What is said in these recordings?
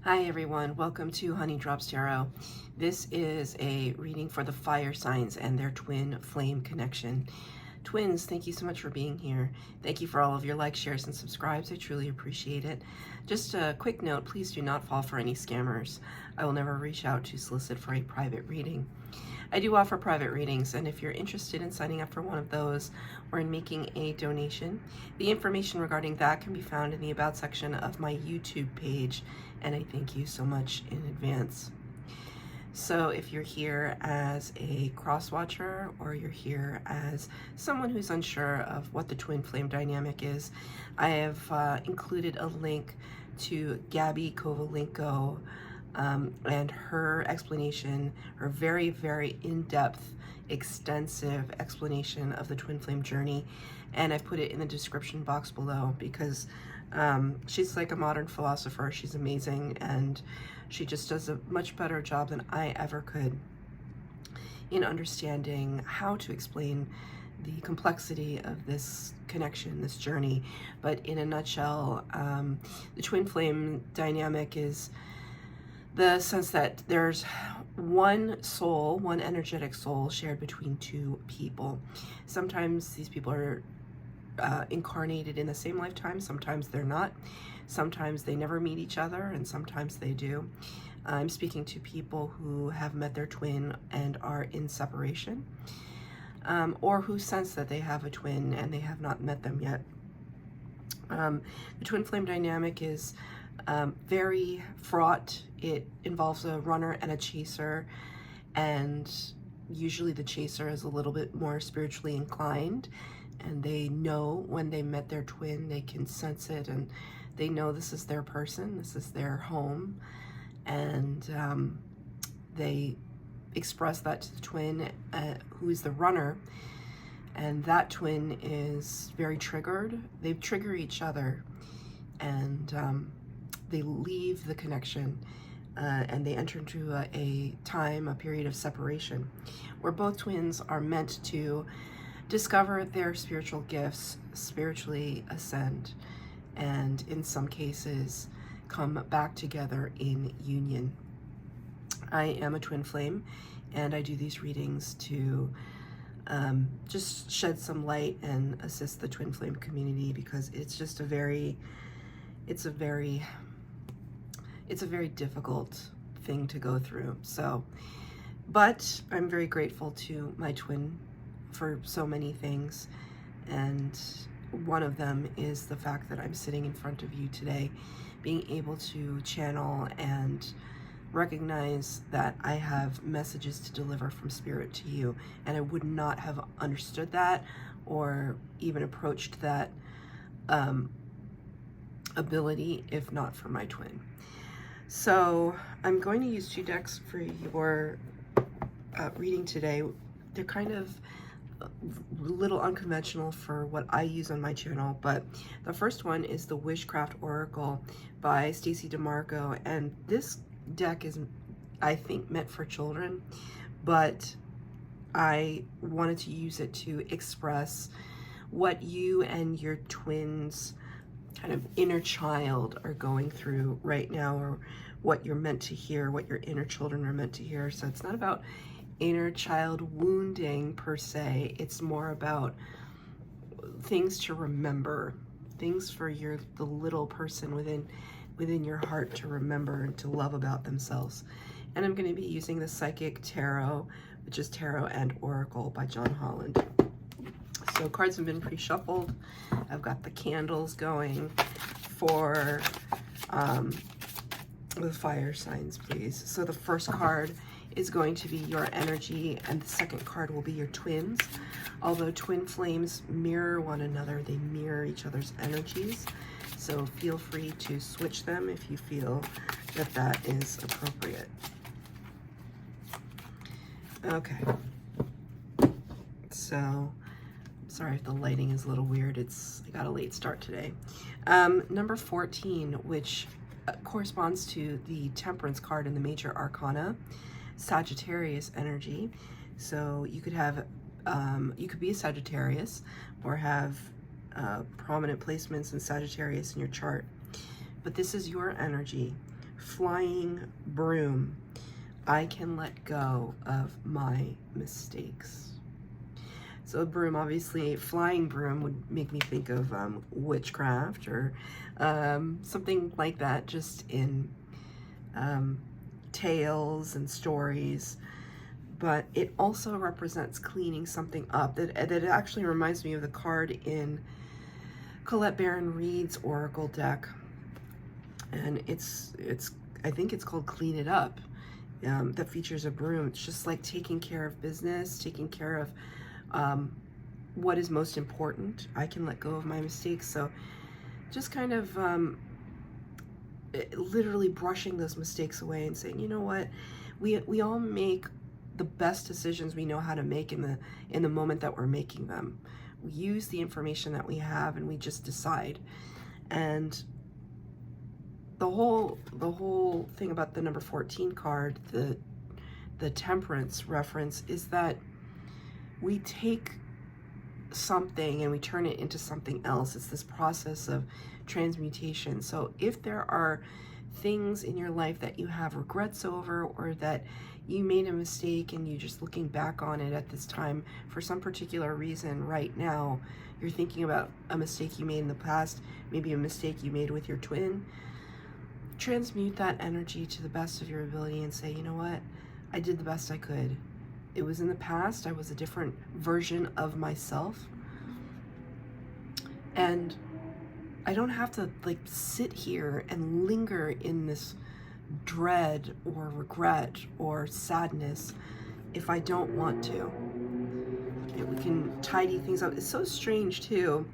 Hi everyone, welcome to Honey Drops Tarot. This is a reading for the fire signs and their twin flame connection. Twins, thank you so much for being here. Thank you for all of your likes, shares, and subscribes. I truly appreciate it. Just a quick note, please do not fall for any scammers. I will never reach out to solicit for a private reading. I do offer private readings, and if you're interested in signing up for one of those or in making a donation, the information regarding that can be found in the About section of my YouTube page, and I thank you so much in advance. So if you're here as a cross-watcher or you're here as someone who's unsure of what the twin flame dynamic is, I have included a link to Gabi Kovalenko and her explanation, her very, very in-depth, extensive explanation of the twin flame journey. And I've put it in the description box below because she's like a modern philosopher. She's amazing, and she just does a much better job than I ever could in understanding how to explain the complexity of this connection, this journey. But in a nutshell, the twin flame dynamic is the sense that there's one soul, one energetic soul shared between two people. Sometimes these people are incarnated in the same lifetime, sometimes they're not. Sometimes they never meet each other, and sometimes they do. I'm speaking to people who have met their twin and are in separation, or who sense that they have a twin and they have not met them yet. The twin flame dynamic is very fraught. It involves a runner and a chaser, and usually the chaser is a little bit more spiritually inclined, and they know when they met their twin, they can sense it, and they know this is their person, this is their home, and they express that to the twin, who is the runner, and that twin is very triggered. They trigger each other, and they leave the connection, and they enter into a period of separation, where both twins are meant to discover their spiritual gifts, spiritually ascend, and in some cases come back together in union. I am a twin flame, and I do these readings to just shed some light and assist the twin flame community, because it's just it's a very difficult thing to go through. So, but I'm very grateful to my twin for so many things, and one of them is the fact that I'm sitting in front of you today, being able to channel and recognize that I have messages to deliver from spirit to you, and I would not have understood that or even approached that ability if not for my twin. So I'm going to use two decks for your reading today. They're kind of a little unconventional for what I use on my channel, but the first one is the Wishcraft Oracle by Stacey DeMarco, and this deck is, I think, meant for children, but I wanted to use it to express what you and your twins kind of inner child are going through right now, or what you're meant to hear, what your inner children are meant to hear. So it's not about inner child wounding per se, it's more about things to remember, things for the little person within your heart to remember and to love about themselves. And I'm going to be using the Psychic Tarot, which is Tarot and Oracle by John Holland. So cards have been pre-shuffled. I've got the candles going for the fire signs, please. So the first card is going to be your energy, and the second card will be your twins. Although twin flames mirror one another, they mirror each other's energies. So feel free to switch them if you feel that that is appropriate. Okay. So, sorry if the lighting is a little weird. I got a late start today. Number 14, which corresponds to the Temperance card in the Major Arcana, Sagittarius energy. So you could have, you could be a Sagittarius or have prominent placements in Sagittarius in your chart. But this is your energy flying broom. I can let go of my mistakes. So a broom, obviously, flying broom would make me think of witchcraft or something like that, just in tales and stories. But it also represents cleaning something up. That actually reminds me of the card in Colette Baron Reed's Oracle deck, and it's I think it's called Clean It Up. That features a broom. It's just like taking care of business, taking care of what is most important. I can let go of my mistakes. So just kind of literally brushing those mistakes away and saying, you know what, we all make the best decisions we know how to make in the moment that we're making them. We use the information that we have and we just decide. And the whole thing about the number 14 card, the temperance reference, is that we take something and we turn it into something else. It's this process of transmutation. So if there are things in your life that you have regrets over, or that you made a mistake and you're just looking back on it at this time for some particular reason right now, you're thinking about a mistake you made in the past, maybe a mistake you made with your twin, transmute that energy to the best of your ability and say, you know what, I did the best I could. It was in the past. I was a different version of myself. And I don't have to like sit here and linger in this dread or regret or sadness if I don't want to. And we can tidy things up. It's so strange too,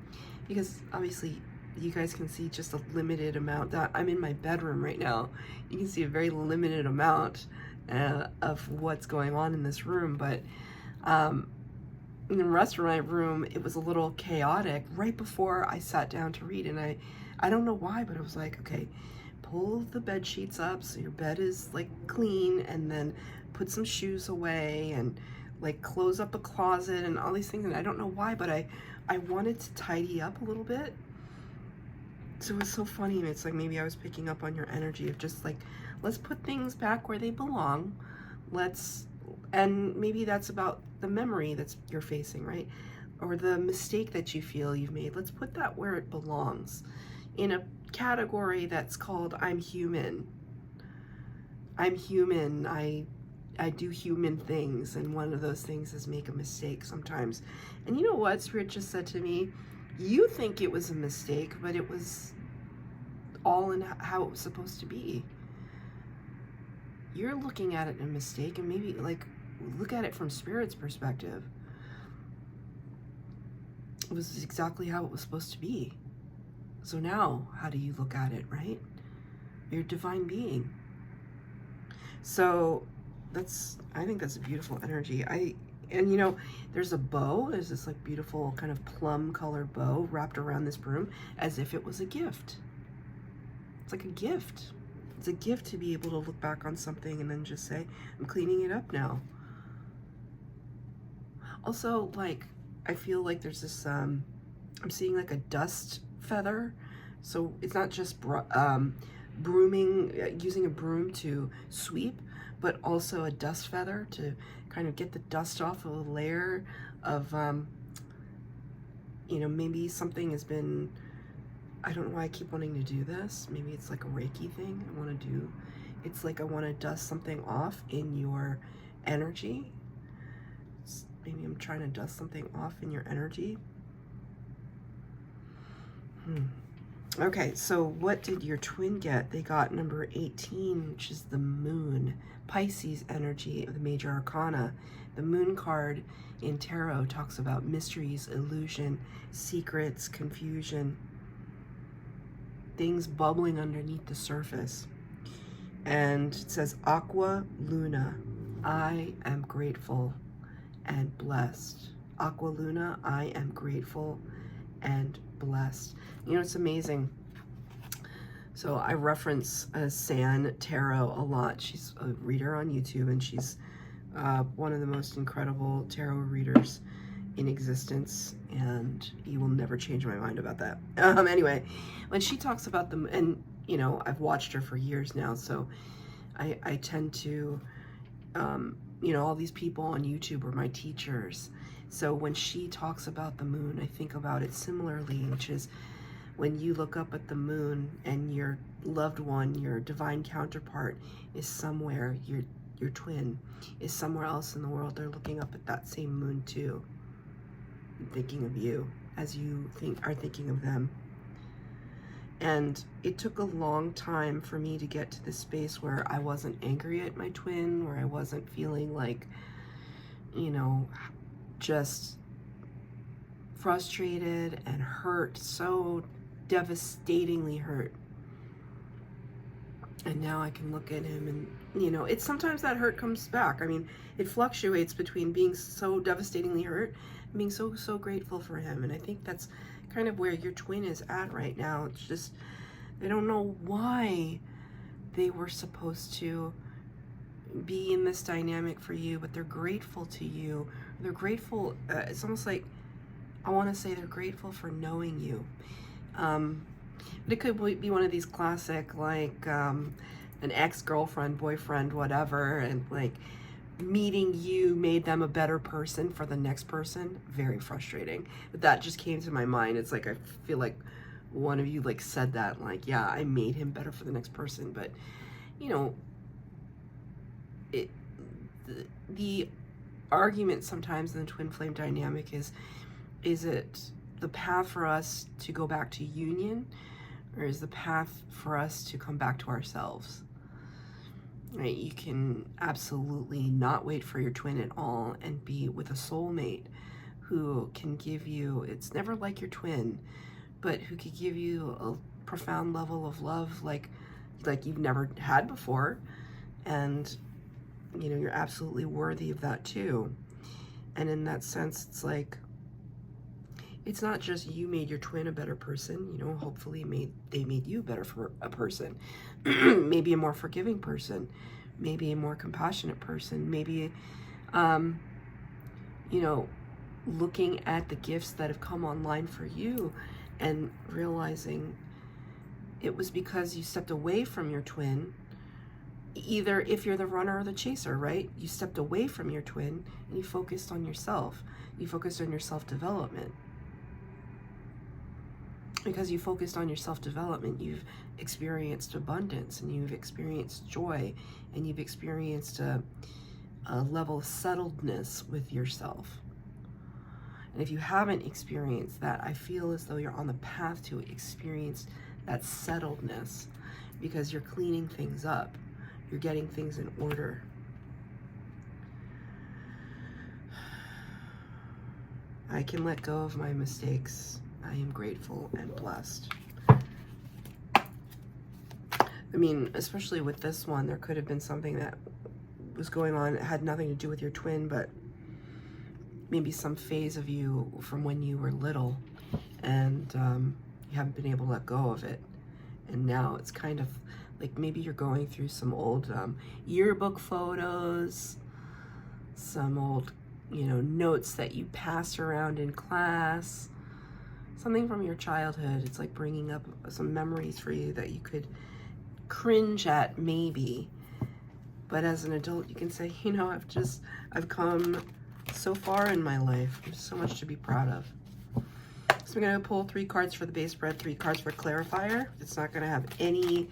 because obviously you guys can see just a limited amount. That I'm in my bedroom right now. You can see a very limited amount of what's going on in this room, but in the rest of my room, it was a little chaotic right before I sat down to read, and I don't know why, but it was like, okay, pull the bed sheets up so your bed is like clean, and then put some shoes away, and like close up a closet and all these things. And I don't know why, but I wanted to tidy up a little bit. So it was so funny. It's like maybe I was picking up on your energy of just like, let's put things back where they belong. And maybe that's about the memory that's you're facing, right? Or the mistake that you feel you've made. Let's put that where it belongs, in a category that's called I'm human. I'm human. I do human things, and one of those things is make a mistake sometimes. And you know what? Spirit just said to me, you think it was a mistake, but it was all in how it was supposed to be. You're looking at it in a mistake, and maybe like look at it from Spirit's perspective. It was exactly how it was supposed to be. So now, how do you look at it, right? You're a divine being. So I think that's a beautiful energy. And you know, there's a bow. There's this like beautiful kind of plum colored bow wrapped around this broom as if it was a gift. It's like a gift. It's a gift to be able to look back on something and then just say, I'm cleaning it up now. Also, like, I feel like there's this, I'm seeing like a dust feather. So it's not just brooming, using a broom to sweep, but also a dust feather to kind of get the dust off of a layer of, you know, maybe something has been, I don't know why I keep wanting to do this. Maybe it's like a Reiki thing I want to do. It's like I want to dust something off in your energy. Maybe I'm trying to dust something off in your energy. Okay, so what did your twin get? They got number 18, which is the moon. Pisces energy of the major arcana. The moon card in tarot talks about mysteries, illusion, secrets, confusion, things bubbling underneath the surface. And it says, Aqua Luna, I am grateful and blessed. Aqua Luna, I am grateful and blessed. You know, it's amazing. So I reference San Tarot a lot. She's a reader on YouTube, and she's one of the most incredible tarot readers in existence, and you will never change my mind about that. Anyway, when she talks about them, and you know, I've watched her for years now, so I tend to, you know, all these people on YouTube are my teachers. So when she talks about the moon, I think about it similarly, which is when you look up at the moon and your loved one, your divine counterpart is somewhere, your twin is somewhere else in the world, they're looking up at that same moon too, thinking of you as you are thinking of them. And it took a long time for me to get to this space where I wasn't angry at my twin, where I wasn't feeling like, you know, just frustrated and hurt, so devastatingly hurt. And now I can look at him and, you know, it's sometimes that hurt comes back. I mean, it fluctuates between being so devastatingly hurt and being so grateful for him. And I think that's kind of where your twin is at right now. It's just, they don't know why they were supposed to be in this dynamic for you, but they're grateful to you. They're grateful, it's almost like, I want to say they're grateful for knowing you. But it could be one of these classic, like, an ex-girlfriend, boyfriend, whatever, and like meeting you made them a better person for the next person. Very frustrating. But that just came to my mind. It's like, I feel like one of you like said that, like, yeah, I made him better for the next person. But, you know, the argument sometimes in the twin flame dynamic is it the path for us to go back to union, or is the path for us to come back to ourselves? Right? You can absolutely not wait for your twin at all and be with a soulmate who can give you, it's never like your twin, but who could give you a profound level of love like you've never had before. And, you know, you're absolutely worthy of that too. And in that sense, it's like, it's not just you made your twin a better person, you know, hopefully they made you better for a person. Maybe a more forgiving person, maybe a more compassionate person, maybe, you know, looking at the gifts that have come online for you and realizing it was because you stepped away from your twin. Either if you're the runner or the chaser, right? You stepped away from your twin and you focused on yourself. You focused on your self-development. Because you focused on your self-development, you've experienced abundance, and you've experienced joy, and you've experienced a level of settledness with yourself. And if you haven't experienced that, I feel as though you're on the path to experience that settledness, because you're cleaning things up. You're getting things in order. I can let go of my mistakes. I am grateful and blessed. I mean, especially with this one, there could have been something that was going on. It had nothing to do with your twin, but maybe some phase of you from when you were little, and you haven't been able to let go of it. And now it's kind of like maybe you're going through some old yearbook photos, some old, you know, notes that you passed around in class, something from your childhood. It's like bringing up some memories for you that you could cringe at maybe, but as an adult you can say, you know, I've come so far in my life. There's so much to be proud of. So I'm going to pull 3 cards for the base spread, 3 cards for clarifier. It's not going to have any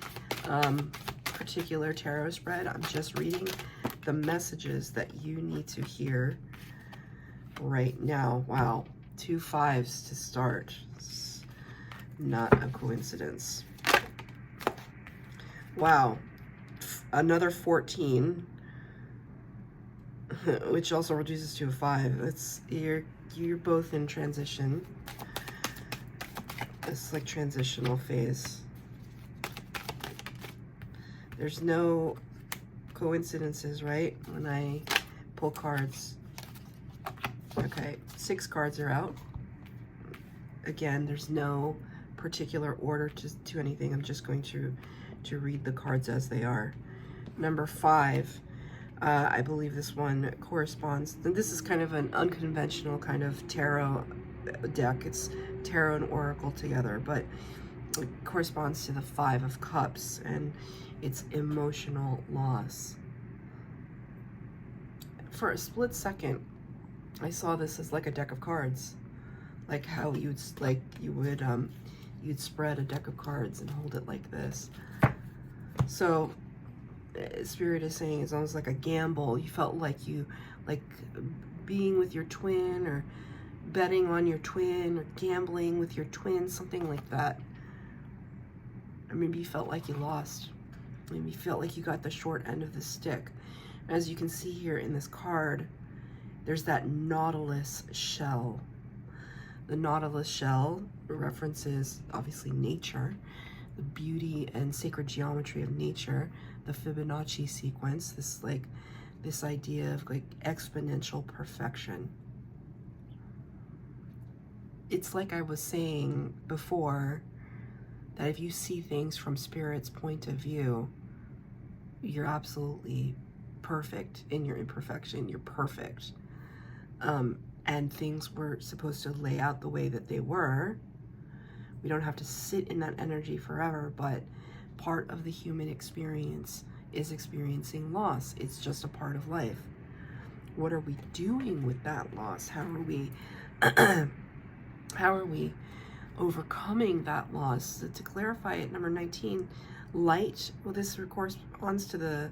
particular tarot spread. I'm just reading the messages that you need to hear right now. Wow. 2 5s to start. It's not a coincidence. Wow. Another 14, which also reduces to a 5. It's you're both in transition. It's like transitional phase. There's no coincidences, right? When I pull cards. Okay, 6 cards are out. Again, there's no particular order to anything. I'm just going to read the cards as they are. Number 5, I believe this one corresponds. This is kind of an unconventional kind of tarot deck. It's tarot and oracle together, but It corresponds to the 5 of Cups, and it's emotional loss. For a split second, I saw this as like a deck of cards, like how you'd spread a deck of cards and hold it like this. So Spirit is saying it's almost like a gamble. You felt like being with your twin, or betting on your twin, or gambling with your twin, something like that. Or maybe you felt like you lost. Maybe you felt like you got the short end of the stick. As you can see here in this card, there's that nautilus shell. The nautilus shell references, obviously, nature, the beauty and sacred geometry of nature, the Fibonacci sequence, this idea of like exponential perfection. It's like I was saying before, that if you see things from Spirit's point of view, you're absolutely perfect in your imperfection. You're perfect. And things were supposed to lay out the way that they were. We don't have to sit in that energy forever, but part of the human experience is experiencing loss. It's just a part of life. What are we doing with that loss? How are we overcoming that loss? So to clarify it, number 19, light. Well, this corresponds to the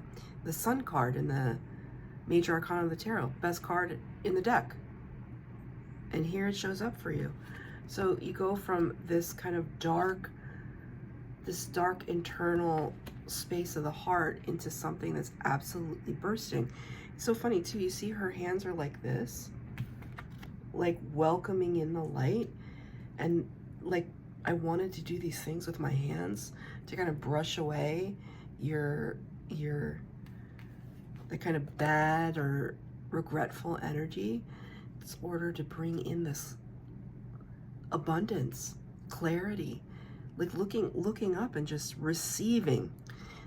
Sun card in the Major Arcana of the Tarot, best card in the deck. And here it shows up for you. So you go from this kind of dark internal space of the heart into something that's absolutely bursting. It's so funny too, you see her hands are like this, like welcoming in the light. And like, I wanted to do these things with my hands to kind of brush away the kind of bad or regretful energy. It's in order to bring in this abundance, clarity, like looking up and just receiving.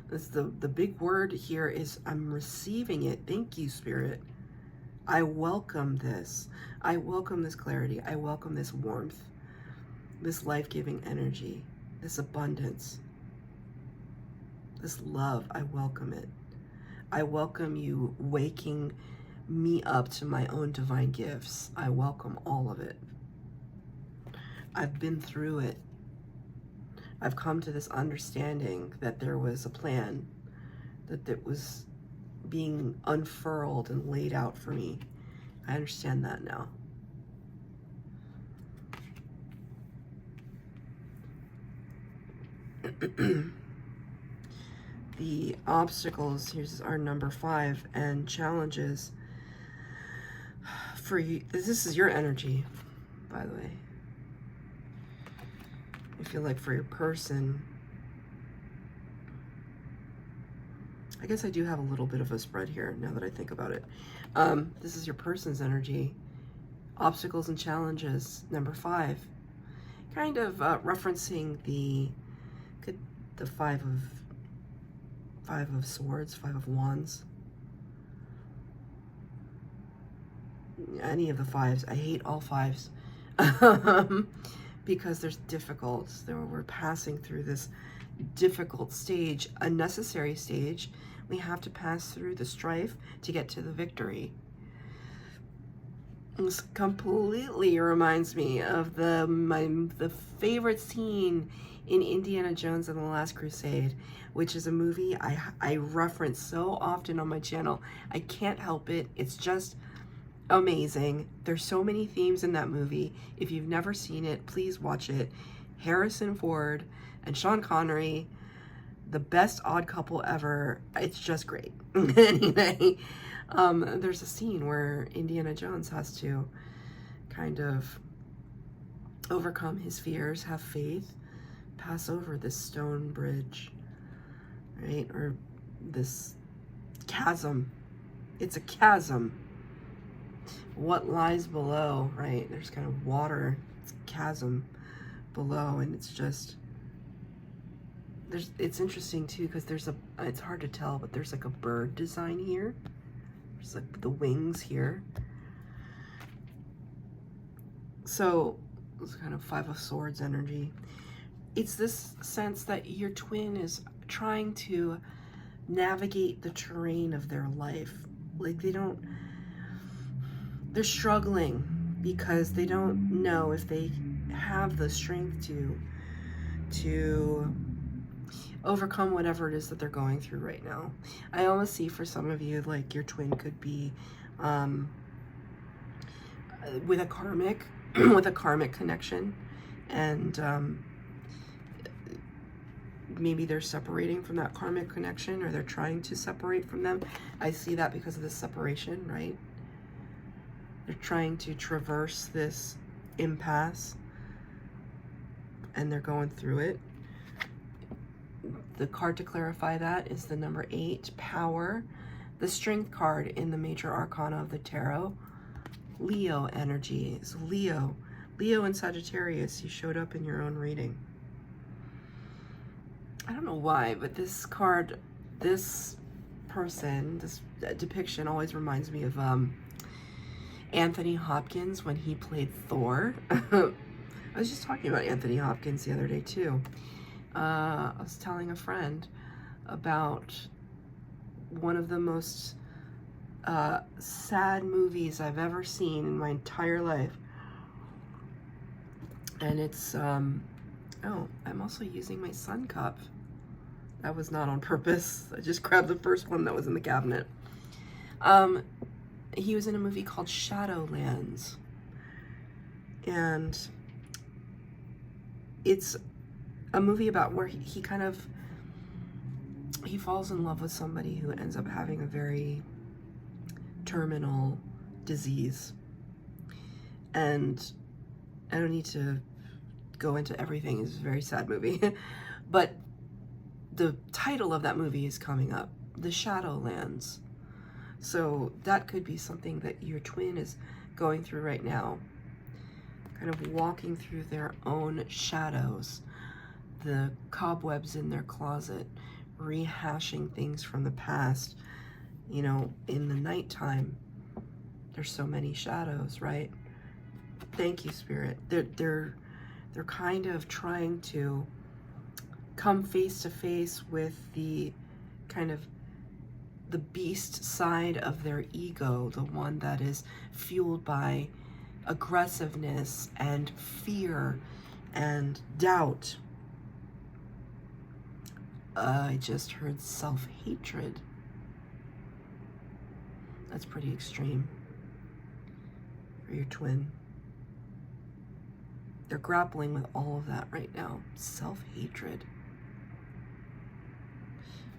That's the big word here is I'm receiving it. Thank you, Spirit. I welcome this. I welcome this clarity. I welcome this warmth, this life-giving energy, this abundance, this love. I welcome it. I welcome you waking me up to my own divine gifts. I welcome all of it. I've been through it. I've come to this understanding that there was a plan, that it was being unfurled and laid out for me. I understand that now. The obstacles, here's our number 5, and challenges for you. This is your energy, by the way. I feel like for your person, I guess I do have a little bit of a spread here now that I think about it. This is your person's energy. Obstacles and challenges, number 5. Kind of referencing the 5 of swords, 5 of wands. Any of the 5s. I hate all 5s. Because there's difficult. We're passing through this difficult stage, a necessary stage. We have to pass through the strife to get to the victory. This completely reminds me of the favorite scene in Indiana Jones and the Last Crusade, which is a movie I reference so often on my channel. I can't help it. It's just amazing. There's so many themes in that movie. If you've never seen it, please watch it. Harrison Ford and Sean Connery, the best odd couple ever. It's just great. Anyway, there's a scene where Indiana Jones has to kind of overcome his fears, have faith, pass over this stone bridge, right? Or this chasm. It's a chasm. What lies below, right? There's kind of water, it's a chasm below, and it's just, it's interesting too, because it's hard to tell, but there's like a bird design here. There's like the wings here. So it's kind of 5 of Swords energy. it's this sense that your twin is trying to navigate the terrain of their life. Like they're struggling because they don't know if they have the strength to overcome whatever it is that they're going through right now. I almost see for some of you, like your twin could be with a karmic with a karmic connection, and maybe they're separating from that karmic connection, or they're trying to separate from them. I see that because of this separation, right? They're trying to traverse this impasse, and they're going through it. The card to clarify that is the number 8, Power, the Strength card in the major arcana of the tarot. Leo energy. So Leo and Sagittarius, you showed up in your own reading. I don't know why, but this card, this person, this depiction always reminds me of Anthony Hopkins when he played Thor. I was just talking about Anthony Hopkins the other day too. I was telling a friend about one of the most sad movies I've ever seen in my entire life. And it's, oh, I'm also using my sun cup. That was not on purpose. I just grabbed the first one that was in the cabinet. He was in a movie called Shadowlands. And it's a movie about where he falls in love with somebody who ends up having a very terminal disease. And I don't need to go into everything. It's a very sad movie. But the title of that movie is coming up, The Shadowlands. So that could be something that your twin is going through right now. Kind of walking through their own shadows, the cobwebs in their closet, rehashing things from the past. You know, in the nighttime, there's so many shadows, right? Thank you, Spirit. They're kind of trying to come face to face with the kind of the beast side of their ego, the one that is fueled by aggressiveness and fear and doubt. I just heard self-hatred. That's pretty extreme for your twin. They're grappling with all of that right now. Self-hatred.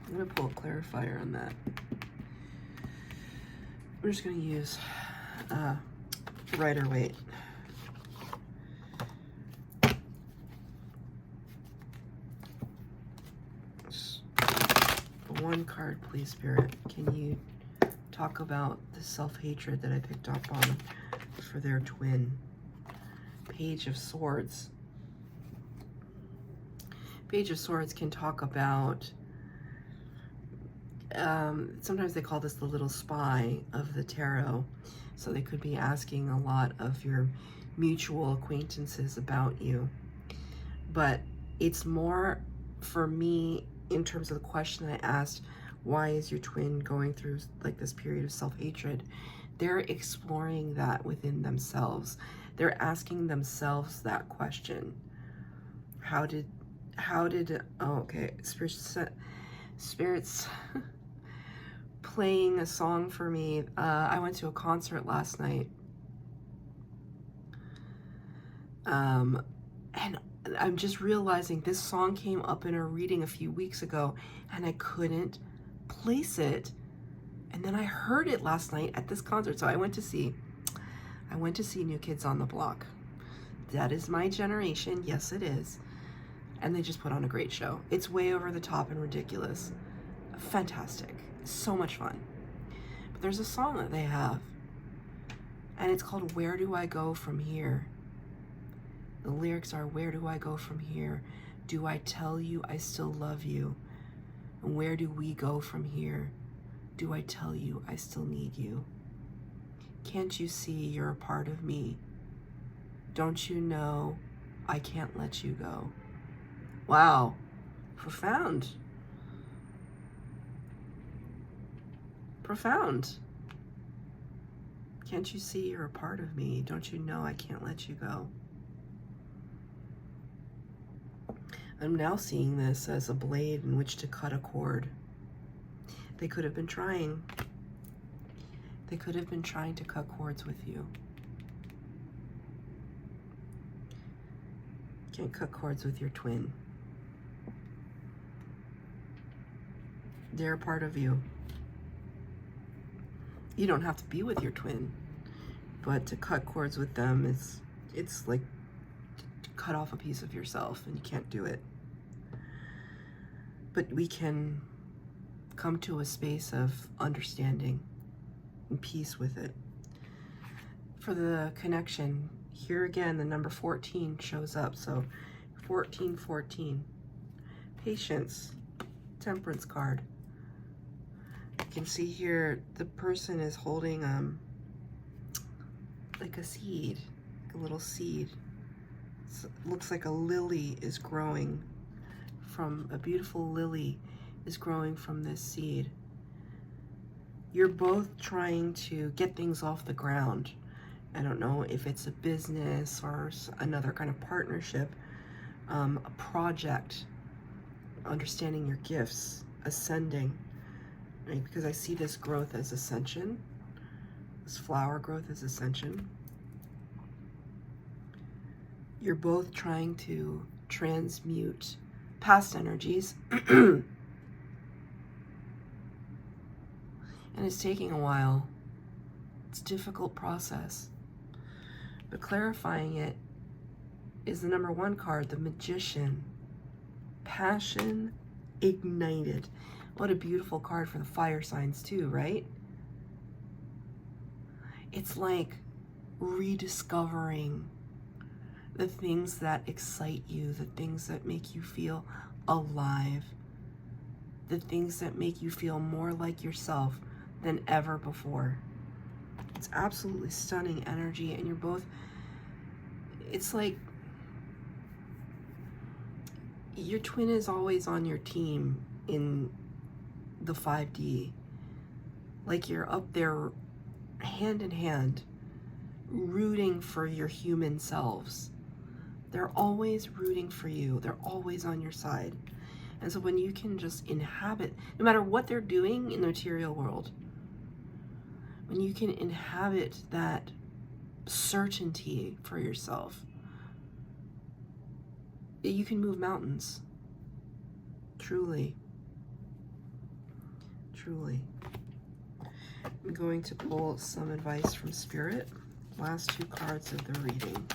I'm going to pull a clarifier on that. We're just going to use Rider-Waite. One card, please, Spirit. Can you talk about the self-hatred that I picked up on for their twin? Page of Swords. Page of Swords can talk about, sometimes they call this the little spy of the tarot. So they could be asking a lot of your mutual acquaintances about you. But it's more, for me, in terms of the question I asked, why is your twin going through like this period of self-hatred? They're exploring that within themselves. They're asking themselves that question. How did, oh, okay, Spirit's playing a song for me. I went to a concert last night. And I'm just realizing this song came up in a reading a few weeks ago and I couldn't place it. And then I heard it last night at this concert. So I went to see New Kids on the Block. That is my generation. Yes, it is. And they just put on a great show. It's way over the top and ridiculous. Fantastic. So much fun. But there's a song that they have, and it's called Where Do I Go From Here? The lyrics are, where do I go from here? Do I tell you I still love you? And where do we go from here? Do I tell you I still need you? Can't you see you're a part of me? Don't you know I can't let you go? Wow. Profound. Profound. Can't you see you're a part of me? Don't you know I can't let you go? I'm now seeing this as a blade in which to cut a cord. They could have been trying. They could have been trying to cut cords with you. Can't cut cords with your twin. They're a part of you. You don't have to be with your twin, but to cut cords with them, it's like to cut off a piece of yourself, and you can't do it. But we can come to a space of understanding and peace with it. For the connection, here again, the number 14 shows up. So 1414. Patience. Temperance card. You can see here the person is holding like a seed, like a little seed. It looks like a lily is growing from, a beautiful lily is growing from this seed. You're both trying to get things off the ground. I don't know if it's a business or another kind of partnership, a project, understanding your gifts, ascending, right? Because I see this growth as ascension, this flower growth as ascension. You're both trying to transmute past energies, and it's taking a while. It's a difficult process. But clarifying it is the number 1 card, the Magician. Passion ignited. What a beautiful card for the fire signs too, right? It's like rediscovering the things that excite you, the things that make you feel alive, the things that make you feel more like yourself than ever before. It's absolutely stunning energy, and you're both, it's like your twin is always on your team in the 5D. Like you're up there hand in hand, rooting for your human selves. They're always rooting for you. They're always on your side. And so when you can just inhabit, no matter what they're doing in the material world, when you can inhabit that certainty for yourself, you can move mountains. Truly. Truly. I'm going to pull some advice from Spirit. Last 2 cards of the reading.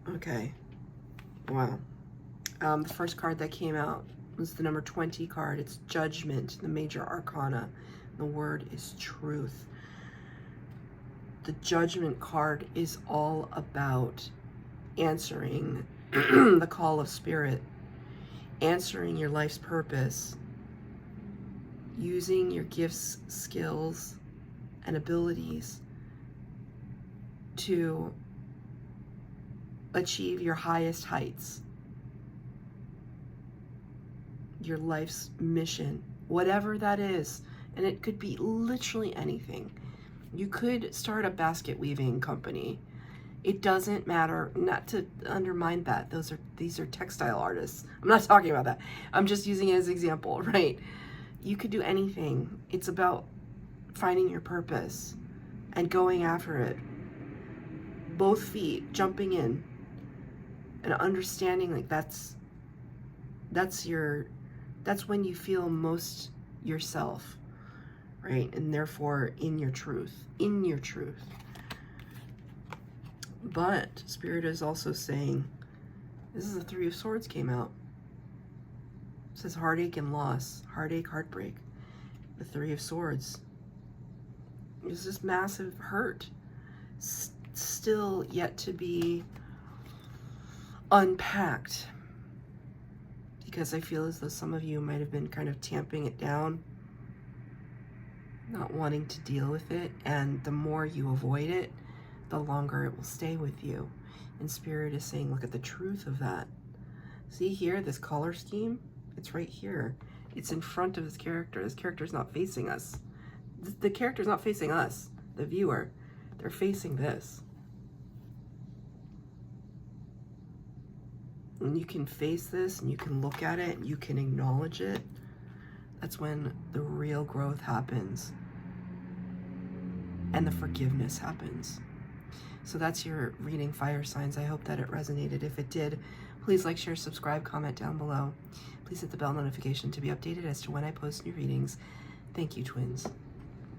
Okay. Wow. The first card that came out was the number 20 card. It's Judgment, the major arcana. The word is truth. The Judgment card is all about answering the call of Spirit, answering your life's purpose, using your gifts, skills, and abilities to achieve your highest heights, your life's mission, whatever that is. And it could be literally anything. You could start a basket weaving company. It doesn't matter, not to undermine that. These are textile artists. I'm not talking about that. I'm just using it as an example, right? You could do anything. It's about finding your purpose and going after it. Both feet, jumping in and understanding like that's when you feel most yourself, right? And therefore in your truth. But Spirit is also saying, this is the 3 of Swords came out. It says heartache and loss, heartache, heartbreak. The 3 of Swords. There's this massive hurt still yet to be unpacked. Because I feel as though some of you might have been kind of tamping it down. not wanting to deal with it, and the more you avoid it, the longer it will stay with you. And Spirit is saying, look at the truth of that. See here, this color scheme, it's right here. It's in front of this character. This character is not facing us. The character is not facing us, the viewer. They're facing this. And you can face this, and you can look at it, and you can acknowledge it. That's when the real growth happens. And the forgiveness happens. So that's your reading, fire signs. I hope that it resonated. If it did, please like, share, subscribe, comment down below. Please hit the bell notification to be updated as to when I post new readings. Thank you, twins.